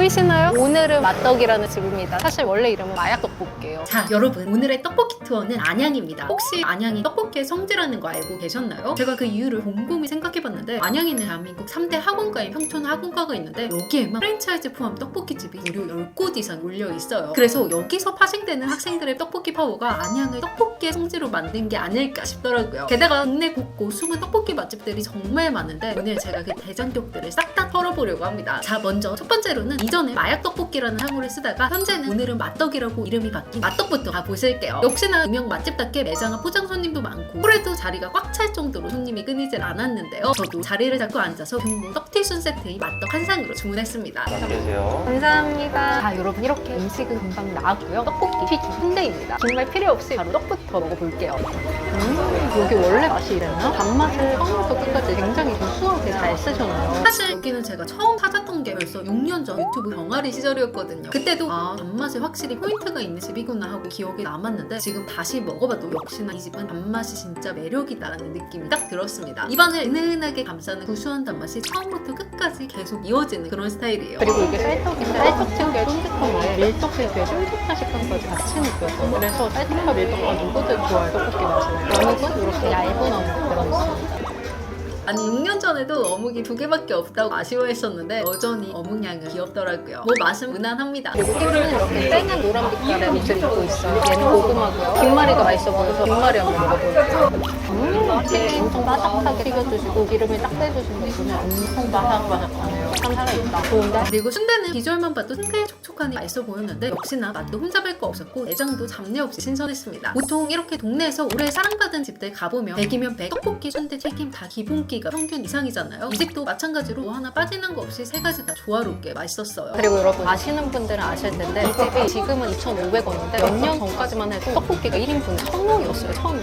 보이시나요? 오늘은 맛떡이라는 집입니다. 사실 원래 이름은 마약떡볶이에요. 자, 여러분, 오늘의 떡볶이 투어는 안양입니다. 혹시 안양이 떡볶이의 성지라는 거 알고 계셨나요? 제가 그 이유를 곰곰이 생각해봤는데, 안양에는 대한민국 3대 학원가인 평촌 학원가가 있는데 여기에만 프랜차이즈 포함 떡볶이집이 무려 10곳 이상 몰려 있어요. 그래서 여기서 파생되는 학생들의 떡볶이 파워가 안양을 떡볶이의 성지로 만든 게 아닐까 싶더라고요. 게다가 국내 곳곳 숨은 떡볶이 맛집들이 정말 많은데 오늘 제가 그 대장격들을 싹 다 털어보려고 합니다. 자, 먼저 첫 번째로는 이전에 마약떡볶이라는 상호를 쓰다가 현재는 오늘은 맛떡이라고 이름이 바뀐 맛떡부터 가보실게요. 역시나 유명 맛집답게 매장 앞 포장 손님도 많고 홀에도 자리가 꽉 찰 정도로 손님이 끊이질 않았는데요. 저도 자리를 잡고 앉아서 중복 떡튀순 세트의 맛떡 한 상으로 주문했습니다. 안녕하세요. 감사합니다. 자, 여러분, 이렇게 음식은 금방 나왔고요. 떡볶이 튀김 순대입니다. 정말 필요 없이 바로 떡부터 먹어볼게요. 여기 원래 맛이 이랬나? 단맛을 처음부터 끝까지 굉장히 구수하게 잘 쓰셨네요. 사실 여기는 제가 처음 찾았던 게 벌써 6년 전 유튜브 병아리 시절이었거든요. 그때도 단맛에 확실히 포인트가 있는 집이구나 하고 기억에 남았는데 지금 다시 먹어봐도 역시나 이 집은 단맛이 진짜 매력이다라는 느낌이 딱 들었습니다. 입안을 은은하게 감싸는 구수한 단맛이 처음부터 끝까지 계속 이어지는 그런 스타일이에요. 그리고 이게 쌀떡인데 쌀떡 특유의 쫀득함에 밀떡 특유의 쫄깃한 식감까지 같이 느껴서 그래서 쌀떡과 밀떡과 누구들 좋아해 떡볶이 맛이네요. 어묵은 이렇게 얇은 어묵 들어있어요. 아니 6년 전에도 어묵이 2개밖에 없다고 아쉬워했었는데 여전히 어묵량은 귀엽더라고요. 뭐 맛은 무난합니다. 그리고 튀김은 이렇게 땡한 노란 빛깔의 옷을 입고 있어요. 얘는 고구마고요. 김말이가 맛있어 보여서 김말이 한번 먹어볼게요. 튀김 엄청 바삭하게 튀겨주시고 기름을 딱 빼주시는 분은 엄청 바삭바삭하네요. 참 살아있다. 좋은데? 그리고 순대는 비주얼만 봐도 탱글촉촉하니 맛있어 보였는데 역시나 맛도 흠잡을 거 없었고 내장도 잡내 없이 신선했습니다. 보통 이렇게 동네에서 오래 사랑받은 집들 가보면 100이면 100 떡볶이, 순대, 튀김 다 기본기가 평균 이상이잖아요. 이 집도 마찬가지로 뭐 하나 빠지는 거 없이 3가지 다 조화롭게 맛있었어요. 그리고 여러분 아시는 분들은 아실 텐데 이 집이 지금은 2,500원인데 몇 년 전까지만 해도 떡볶이가 1인분에 1,000원이었어요. 1,000원.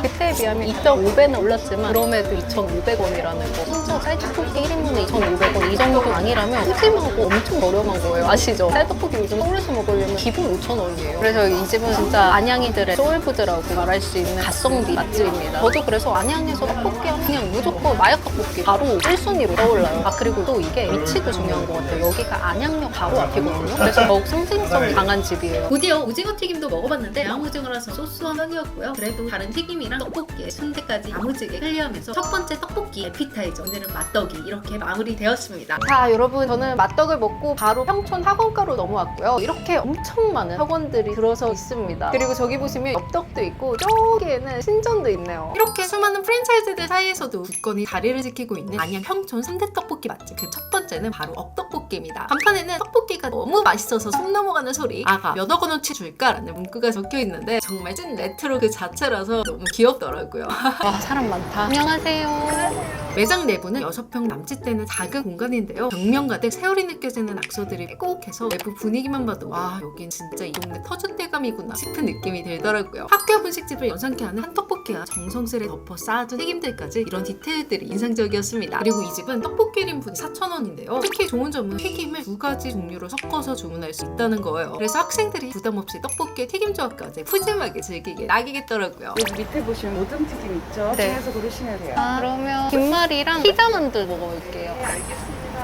그때에 비하면 2.5배는 올랐지만 그럼에도 2,500원이라는 거. 진짜 쌀떡볶이 1인분에 2,500원 이 정도 아니라면 푸짐하고 엄청 저렴한 거예요. 아시죠? 쌀떡볶이 요즘 서울에서 먹으려면 기본 5,000원이에요. 그래서 이 집은 진짜 안양이들의 소울푸드라고 말할 수 있는 가성비 맛집입니다. 저도 그래서 안양에서 떡볶이 하면 그냥 무조건 마약떡볶이 바로 1순위로 떠올라요. 아, 그리고 또 이게 위치도 중요한 것 같아요. 여기가 안양역 바로 앞이거든요. 그래서 더욱 상징성이 강한 집이에요. 곧이어 오징어 튀김도 먹어봤는데 양오징어라서 소스한 편이었고요. 그래도 다른 튀김이랑 떡볶이에 순대까지 야무지게 클리어하면서 첫 번째 떡볶이 에피타이저, 오늘은 맛떡이 이렇게 마무리되었습니다. 자, 여러분, 저는 맛떡을 먹고 바로 평촌 학원가로 넘어왔고요. 이렇게 엄청 많은 학원들이 들어서 있습니다. 그리고 저기 보시면 엽떡도 있고 저기에는 신전도 있네요. 이렇게 수많은 프랜차이즈들 사이에서도 굳건히 자리를 지키고 있는 안양 평촌 3대 떡볶이 맛집, 그 첫 번째는 바로 억떡볶이입니다. 간판에는 떡볶이가 너무 맛있어서 손 넘어가는 소리, 아가 몇 억원어치 줄까라는 문구가 적혀있는데 정말 찐 레트로 그 자체라서 너무 귀엽더라고요. 와, 사람 많다. 안녕하세요. 매장 내부는 6평 남짓되는 작은 공간인데요. 벽면 가득 세월이 느껴지는 낙서들이 빼곡해서 내부 분위기만 봐도 와, 여긴 진짜 이 동네 터줏대감이구나 싶은 느낌이 들더라고요. 학교 분식집을 연상케 하는 한떡볶이와 정성스레 덮어 쌓아둔 튀김들까지 이런 디테일들이 인상적이었습니다. 그리고 이 집은 떡볶이 1인분 4,000원인데요. 특히 좋은 점은 튀김을 2가지 종류로 섞어서 주문할 수 있다는 거예요. 그래서 학생들이 부담없이 떡볶이의 튀김 조합까지 푸짐하게 즐기게 낙이겠더라고요. 여기 밑에 보시면 모든 튀김 있죠? 네. 중에서 고르시면 돼요. 그러면 김말이랑 피자만두 먹어볼게요.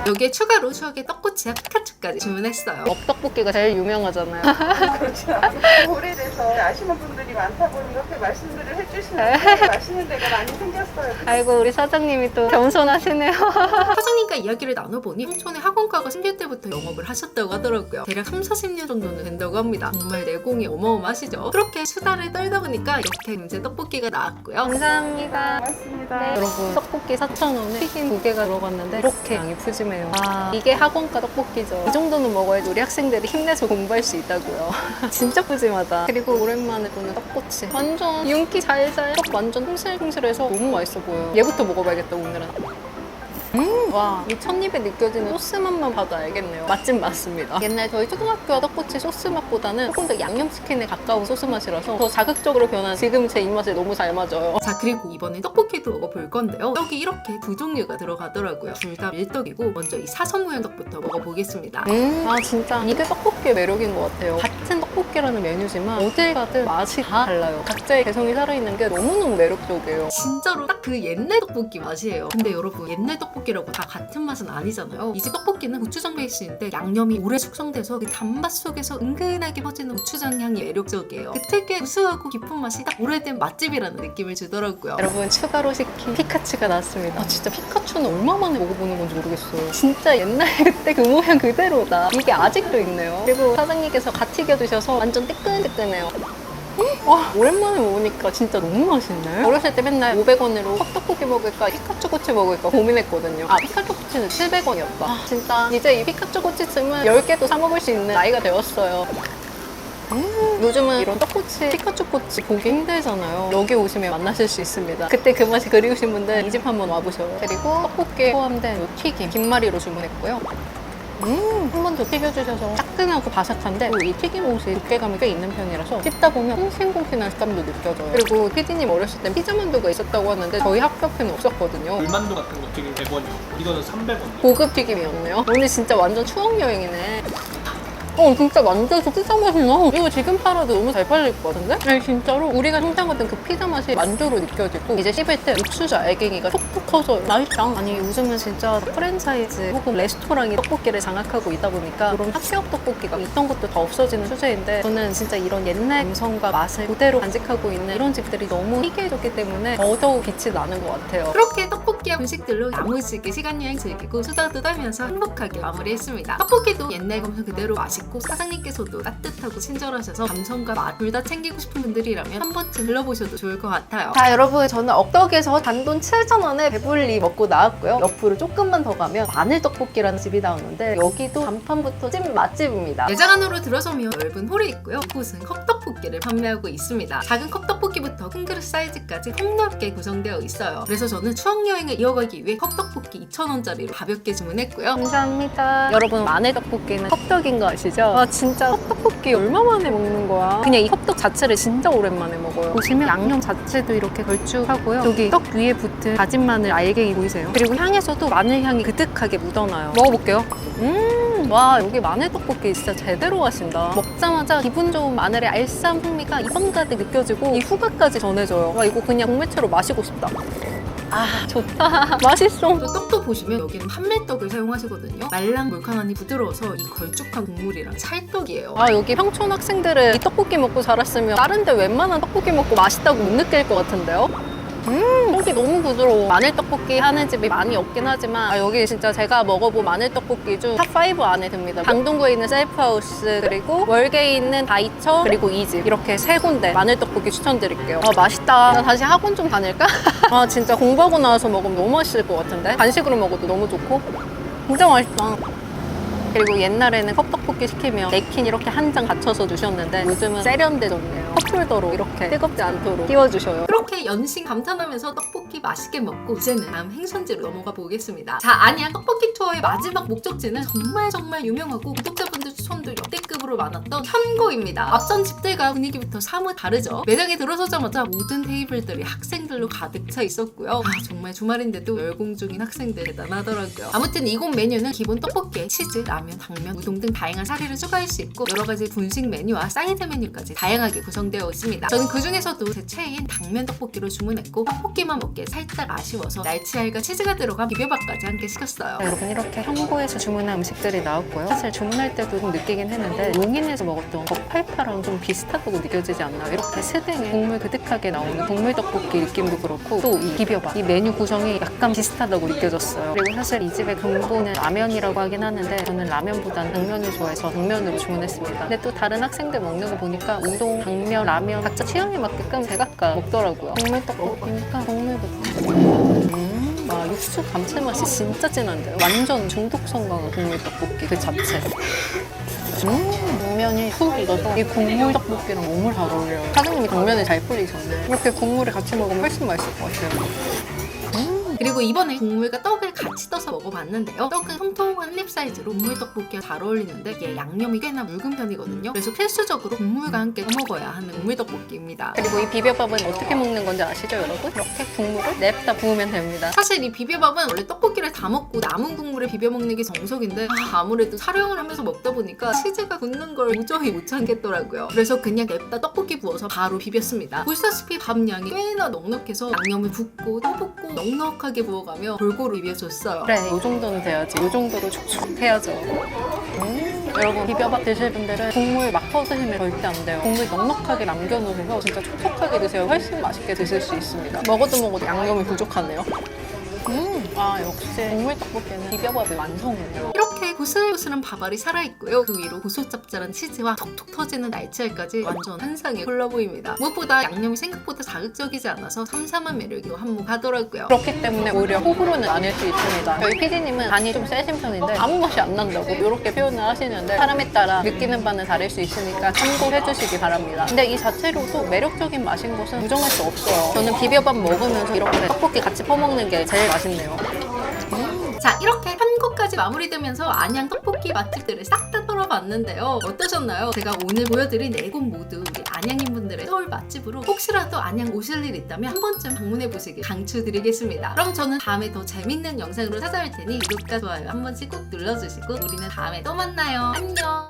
여기에 추가로 추억의 떡꼬치와 피카츄까지 주문했어요. 억떡볶이가 제일 유명하잖아요. 그렇죠. 오래돼서 아시는 분들이 많다 보니 이렇게 말씀들을 해주시는데 맛있는 데가 많이 생겼어요. 아이고, 우리 사장님이 또 겸손하시네요. 사장님과 이야기를 나눠보니 평촌에 학원가가 생길 때부터 영업을 하셨다고 하더라고요. 대략 30-40년 정도는 된다고 합니다. 정말 내공이 어마어마하시죠? 그렇게 수다를 떨다 보니까 이렇게 이제 떡볶이가 나왔고요. 감사합니다. 고맙습니다. 네, 여러분, 떡볶이 4,000원에 튀김 2개가 들어갔는데 이렇게 양이 푸짐해요. 아, 이게 학원가 떡볶이죠. 이 정도는 먹어야지 우리 학생들이 힘내서 공부할 수 있다고요. 진짜 푸짐하다. 그리고 오랜만에 보는 떡꼬치. 완전 윤기 잘잘. 떡 완전 통실통실해서 너무 맛있어 보여요. 얘부터 먹어봐야겠다, 오늘은. 와, 이 찻입에 느껴지는 소스 맛만 봐도 알겠네요. 맛집 맞습니다. 옛날 저희 초등학교 떡꼬치 소스 맛보다는 조금 더 양념치킨에 가까운 소스 맛이라서 더 자극적으로 변한 지금 제 입맛에 너무 잘 맞아요. 자, 그리고 이번에 떡볶이도 먹어볼 건데요. 떡이 이렇게 2종류가 들어가더라고요. 둘 다 밀떡이고 먼저 이 사선 모양 떡부터 먹어보겠습니다. 아, 진짜 이게 떡볶이의 매력인 것 같아요. 같은 떡볶이라는 메뉴지만 어딜 가든 맛이 다 달라요. 각자의 개성이 살아있는 게 너무너무 매력적이에요. 진짜로 딱 그 옛날 떡볶이 맛이에요. 근데 여러분, 옛날 떡볶이 떡볶이라고 다 같은 맛은 아니잖아요. 이 집 떡볶이는 고추장 베이스인데 양념이 오래 숙성돼서 그 단맛 속에서 은근하게 퍼지는 고추장 향이 매력적이에요. 그 특유의 구수하고 깊은 맛이 딱 오래된 맛집이라는 느낌을 주더라고요. 여러분 추가로 시킨 피카츄가 나왔습니다. 진짜 피카츄는 얼마 만에 먹어보는 건지 모르겠어요. 진짜 옛날 그때 그 모양 그대로다. 이게 아직도 있네요. 그리고 사장님께서 갓 튀겨주셔서 완전 뜨끈뜨끈해요. 와, 오랜만에 먹으니까 진짜 너무 맛있네. 어렸을 때 맨날 500원으로 컵떡볶이 먹을까 피카츄 꼬치 먹을까 고민했거든요. 아, 피카츄 꼬치는 700원이었다. 아, 진짜 이제 이 피카츄 꼬치쯤은 10개도 사 먹을 수 있는 나이가 되었어요. 요즘은 이런 떡꼬치, 피카츄 꼬치 보기 힘들잖아요. 여기 오시면 만나실 수 있습니다. 그때 그 맛이 그리우신 분들 이 집 한번 와보셔요. 그리고 떡볶이에 포함된 요 튀김, 김말이로 주문했고요. 한 번 더 튀겨주셔서 따끈하고 바삭한데 이 튀김옷이 두께감이 꽤 있는 편이라서 씹다 보면 싱싱콩신한 식감도 느껴져요. 그리고 피디님 어렸을 땐 피자만두가 있었다고 하는데 저희 학교 앞에는 없었거든요. 물만두 같은 거 튀김 100원이요. 이거는 300원. 고급 튀김이었네요. 오늘 진짜 완전 추억 여행이네. 진짜 만두에서 피자 맛이 나. 이거 지금 팔아도 너무 잘 팔릴 것 같은데? 아니 진짜로 우리가 상상하던 그 피자 맛이 만두로 느껴지고 이제 씹을 때 육수자 알갱이가 톡톡 커져요. 맛있다. 아니 요즘은 진짜 프랜차이즈 혹은 레스토랑이 떡볶이를 장악하고 있다 보니까 이런 학교역 떡볶이가 있던 것도 다 없어지는 추세인데 저는 진짜 이런 옛날 감성과 맛을 그대로 간직하고 있는 이런 집들이 너무 희귀해졌기 때문에 더더욱 빛이 나는 것 같아요. 그렇게 떡볶이와 분식들로 야무지게 시간여행 즐기고 수다도 떨면서 행복하게 마무리했습니다. 떡볶이도 옛날 감성 그대로 맛있고 사장님께서도 따뜻하고 친절하셔서 감성과 맛 둘 다 챙기고 싶은 분들이라면 한 번쯤 들러보셔도 좋을 것 같아요. 자 여러분 저는 억덕에서 단돈 7,000원에 배불리 먹고 나왔고요. 옆으로 조금만 더 가면 마늘떡볶이라는 집이 나오는데 여기도 간판부터 찐 맛집입니다. 매장 안으로 들어서면 넓은 홀이 있고요. 이곳은 컵떡볶이를 판매하고 있습니다. 작은 컵떡볶이부터 큰 그릇 사이즈까지 폭넓게 구성되어 있어요. 그래서 저는 추억여행을 이어가기 위해 컵떡볶이 2,000원짜리로 가볍게 주문했고요. 감사합니다. 여러분 마늘떡볶이는 컵떡인 거 아시죠? 아 진짜 컵떡볶이 얼마 만에 먹는 거야. 그냥 이 컵떡 자체를 진짜 오랜만에 먹어요. 보시면 양념 자체도 이렇게 걸쭉하고요. 여기 떡 위에 붙은 다진 마늘 알갱이 보이세요? 그리고 향에서도 마늘 향이 그득하게 묻어나요. 먹어볼게요. 와 여기 마늘떡볶이 진짜 제대로 하신다. 먹자마자 기분 좋은 마늘의 알싸한 풍미가 입안 가득 느껴지고 이 후각까지 전해져요. 와 이거 그냥 공매채로 마시고 싶다. 아 좋다. 맛있어. 또 떡도 보시면 여기는 판매떡을 사용하시거든요. 말랑몰캉하니 부드러워서 이 걸쭉한 국물이랑 찰떡이에요. 아 여기 평촌 학생들은 이 떡볶이 먹고 자랐으면 다른 데 웬만한 떡볶이 먹고 맛있다고 못 느낄 것 같은데요? 떡이 너무 부드러워. 마늘떡볶이 하는 집이 많이 없긴 하지만 여기 진짜 제가 먹어본 마늘떡볶이 중 탑5 안에 듭니다. 강동구에 있는 셀프하우스 그리고 월계에 있는 다이처 그리고 이 집 이렇게 세 군데 마늘떡볶이 추천드릴게요. 아 맛있다. 나 다시 학원 좀 다닐까? 아 진짜 공부하고 나와서 먹으면 너무 맛있을 것 같은데? 간식으로 먹어도 너무 좋고 진짜 맛있다. 그리고 옛날에는 컵떡볶이 시키면 냅킨 이렇게 한 장 받쳐서 주셨는데 요즘은 세련돼졌네요. 컵홀더로 이렇게 뜨겁지 않도록 끼워주셔요. 그렇게 연신 감탄하면서 떡볶이 맛있게 먹고 이제는 다음 행선지로 넘어가 보겠습니다. 자, 안양 떡볶이 투어의 마지막 목적지는 정말 유명하고 구독자분들 추천도 역대급으로 많았던 현고입니다. 앞선 집들과 분위기부터 사뭇 다르죠. 매장에 들어서자마자 모든 테이블들이 학생들로 가득 차 있었고요. 아, 정말 주말인데도 열공 중인 학생들 대단하더라고요. 아무튼 이곳 메뉴는 기본 떡볶이에 치즈, 라면, 당면, 우동 등 다양한 사리를 추가할 수 있고 여러 가지 분식 메뉴와 사이드 메뉴까지 다양하게 구성되어 있습니다. 저는 그 중에서도 제 최애인 당면 떡볶이로 주문했고 떡볶이만 먹기에 살짝 아쉬워서 날치알과 치즈가 들어간 비벼밥까지 함께 시켰어요. 여러분 이렇게 현고에서 주문한 음식들이 나왔고요. 사실 주문할 때도 좀 느끼긴 했는데 용인에서 먹었던 겉팔파랑 좀 비슷하다고 느껴지지 않나요? 이렇게 스댕에 국물 그득하게 나오는 국물 떡볶이 느낌도 그렇고 또 이 비벼밥 이 메뉴 구성이 약간 비슷하다고 느껴졌어요. 그리고 사실 이 집의 근본은 라면이라고 하긴 하는데 저는 라면보단 당면을 좋아해서 당면으로 주문했습니다. 근데 또 다른 학생들 먹는 거 보니까 우동, 당면, 라면 각자 취향에 맞게끔 제각각 먹더라고요. 국물 떡볶이니까 국물부터. 와 육수 감칠맛이 진짜 진한데요? 완전 중독성 강한 국물 떡볶이 그 자체. 당면이 푹 익어서 이 국물 떡볶이랑 너무 잘 어울려요. 사장님이 당면을 잘 뿌리셨네. 이렇게 국물에 같이 먹으면 훨씬 맛있을 것 같아요. 그리고 이번에 국물과 떡을 같이 떠서 먹어봤는데요. 떡은 통통한 립 사이즈로 국물 떡볶이와 잘 어울리는데 이게 양념이 꽤나 묽은 편이거든요. 그래서 필수적으로 국물과 함께 먹어야 하는 국물 떡볶이입니다. 그리고 이 비벼밥은 어떻게 먹는 건지 아시죠 여러분? 이렇게 국물을 냅다 부으면 됩니다. 사실 이 비벼밥은 원래 떡볶이를 다 먹고 남은 국물에 비벼 먹는 게 정석인데 아무래도 촬영을 하면서 먹다 보니까 치즈가 굳는 걸 도저히 못 참겠더라고요. 그래서 그냥 냅다 떡볶이 부어서 바로 비볐습니다. 보시다시피 밥 양이 꽤나 넉넉해서 양념을 붓고 또 붓고 넉넉하게 부어가며 골고루 비벼져 줬어요. 그래, 이 정도는 돼야지. 이 정도로 촉촉 해야죠. 여러분, 비벼밥 드실 분들은 국물 막 퍼드시면 절대 안 돼요. 국물 넉넉하게 남겨놓으셔서 진짜 촉촉하게 드세요. 훨씬 맛있게 드실 수 있습니다. 먹어도 양념이 부족하네요. 아, 역시 국물 떡볶이는 비벼밥이 완성이네요. 이렇게 고슬고슬한 밥알이 살아있고요. 그 위로 고소짭짤한 치즈와 톡톡 터지는 날치알까지 완전 한상의 콜라보입니다. 무엇보다 양념이 생각보다 자극적이지 않아서 삼삼한 매력이 한몫하더라고요. 그렇기 때문에 오히려 호불호는 나뉠 수 있습니다. 저희 PD님은 간이 좀 세신 편인데 아무 맛이 안 난다고 이렇게 표현을 하시는데 사람에 따라 느끼는 바는 다를 수 있으니까 참고해 주시기 바랍니다. 근데 이 자체로도 매력적인 맛인 것은 부정할 수 없어요. 저는 비벼밥 먹으면서 이렇게 떡볶이 같이 퍼먹는 게 제일 맛있네요. 자, 이렇게 3곳까지 마무리되면서 안양 떡볶이 맛집들을 싹 다 털어봤는데요. 어떠셨나요? 제가 오늘 보여드린 4곳 모두 우리 안양인분들의 서울 맛집으로 혹시라도 안양 오실 일 있다면 한 번쯤 방문해보시길 강추드리겠습니다. 그럼 저는 다음에 더 재밌는 영상으로 찾아올 테니 구독과 좋아요 한 번씩 꼭 눌러주시고 우리는 다음에 또 만나요. 안녕!